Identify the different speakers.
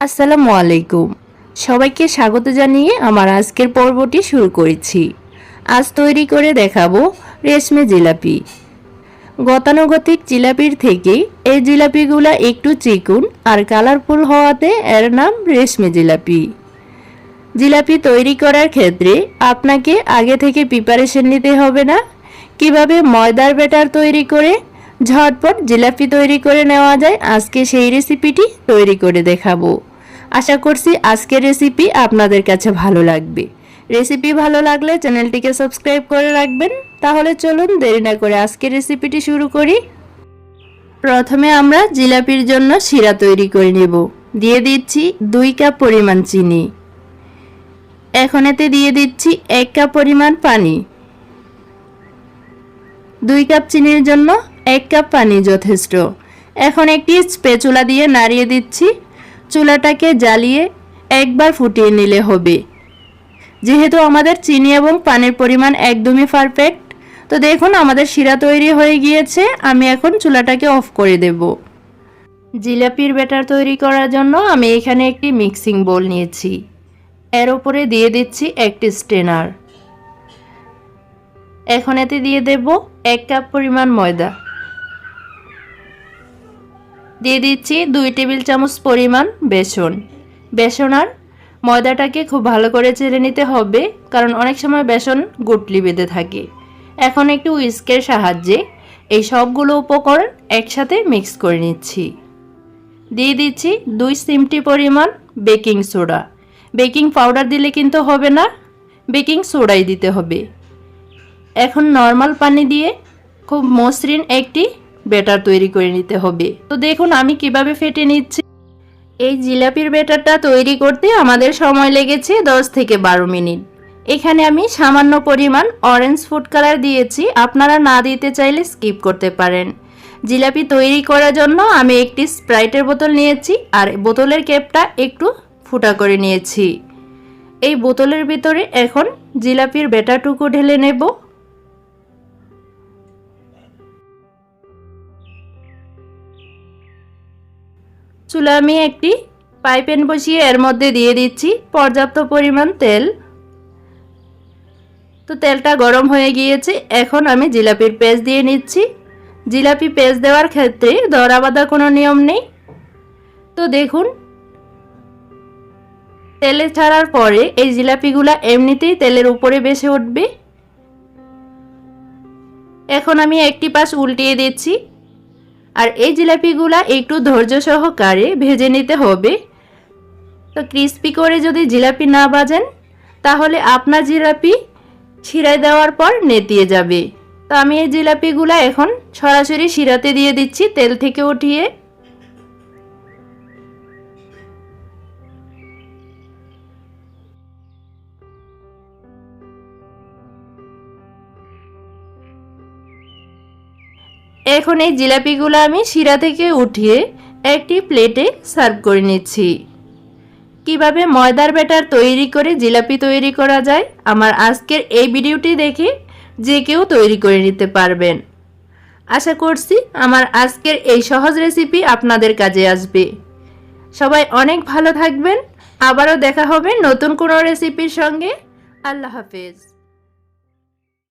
Speaker 1: আসসালামু আলাইকুম। সবাইকে স্বাগত জানিয়ে আমার আজকের পর্বটি শুরু করেছি। আজ তৈরি করে দেখাবো রেশমি জিলাপি। গতানুগতিক জিলাপির থেকে এই জিলাপিগুলা একটু চিকন আর কালারফুল হওয়াতে এর নাম রেশমি জিলাপি। জিলাপি তৈরি করার ক্ষেত্রে আপনাকে আগে থেকে প্রিপারেশন নিতে হবে না। কিভাবে ময়দার ব্যাটার তৈরি করে ঝটপট জিলাপি তৈরি করে নেওয়া যায়, আজকে সেই রেসিপিটি তৈরি করে দেখাবো। আশা করছি আজকের রেসিপি আপনাদের কাছে ভালো লাগবে। রেসিপি ভালো লাগলে চ্যানেলটিকে সাবস্ক্রাইব করে রাখবেন। তাহলে চলুন দেরি না করে আজকের রেসিপিটি শুরু করি। প্রথমে আমরা জিলাপির জন্য শিরা তৈরি করে নেব। দিয়ে দিচ্ছি 2 কাপ পরিমাণ চিনি। এখন এতে দিয়ে দিচ্ছি 1 কাপ পরিমাণ পানি। 2 কাপ চিনির জন্য 1 কাপ পানি যথেষ্ট। এখন একটি স্প্যাচুলা দিয়ে নাড়িয়ে দিচ্ছি। চুলাটাকে জ্বালিয়ে একবার ফুটিয়ে নিলে হবে। যেহেতু আমাদের চিনি এবং পানির পরিমাণ একদমই পারফেক্ট, তো দেখুন আমাদের শিরা তৈরি হয়ে গিয়েছে। আমি এখন চুলাটাকে অফ করে দেব। জিলাপির ব্যাটার তৈরি করার জন্য আমি এখানে একটি মিক্সিং বোল নিয়েছি। এর উপরে দিয়ে দিচ্ছি একটি স্ট্রেনার। এখন এতে দিয়ে দেব 1 কাপ পরিমাণ ময়দা। দিয়ে দিচ্ছি 2 টেবিল চামচ পরিমাণ বেসন। বেসন আর ময়দাটাকে খুব ভালো করে চেলে নিতে হবে, কারণ অনেক সময় বেসন গুটলি বেঁধে থাকে। এখন একটু হুইস্কের সাহায্যে এই সবগুলো উপকরণ একসাথে মিক্স করে নিচ্ছি। দিয়ে দিচ্ছি 2 চিমটি পরিমাণ বেকিং সোডা। বেকিং পাউডার দিলে কিন্তু হবে না, বেকিং সোডাই দিতে হবে। এখন নর্মাল পানি দিয়ে খুব মসৃণ একটি ব্যাটার তৈরি করে নিতে হবে। তো দেখুন আমি কিভাবে ফেটে নিচ্ছি। এই জিলাপির ব্যাটারটা তৈরি করতে আমাদের সময় লেগেছে 10 থেকে 12 মিনিট। এখানে আমি সামান্য পরিমাণ অরেঞ্জ ফুড কালার দিয়েছি, আপনারা না দিতে চাইলে স্কিপ করতে পারেন। জিলাপি তৈরি করার জন্য আমি একটি স্প্রাইটের বোতল নিয়েছি আর বোতলের ক্যাপটা একটু ফুটা করে নিয়েছি। এই বোতলের ভিতরে এখন জিলাপির ব্যাটারটুকু ঢেলে নেব। চুলা আমি একটি ফ্রাই প্যান বসিয়ে এর মধ্যে দিয়ে দিচ্ছি পর্যাপ্ত পরিমাণ তেল। তো তেলটা গরম হয়ে গিয়েছে। এখন আমি জিলাপির পেস্ট দিয়ে নিচ্ছি। জিলাপি পেস্ট দেওয়ার ক্ষেত্রে দরা বাঁধা কোনো নিয়ম নেই। তো দেখুন তেলে ছাড়ার পরে এই জিলাপিগুলা এমনিতেই তেলের উপরে ভেসে উঠবে। এখন আমি একটি পাশ উল্টিয়ে দিচ্ছি। আর এই জিলাপিগুলা একটু ধৈর্য সহকারে ভেজে নিতে হবে। তো ক্রিস্পি করে যদি জিলাপি না ভাজেন তাহলে আপনার জিলাপি শিরায় দেওয়ার পর নেতিয়ে যাবে। তো আমি এই জিলাপিগুলা এখন সরাসরি শিরাতে দিয়ে দিচ্ছি তেল থেকে উঠিয়ে। এখন এই জিলাপিগুলো আমি শিরা থেকে উঠিয়ে একটি প্লেটে সার্ভ করে নিচ্ছি। কিভাবে ময়দার ব্যাটার তৈরি করে জিলাপি তৈরি করা যায়, আমার আজকের এই ভিডিওটি দেখে যে কেউ তৈরি করে নিতে পারবেন। আশা করছি আমার আজকের এই সহজ রেসিপি আপনাদের কাজে আসবে। সবাই অনেক ভালো থাকবেন। আবারও দেখা হবে নতুন কোনো রেসিপির সঙ্গে। আল্লাহ হাফেজ।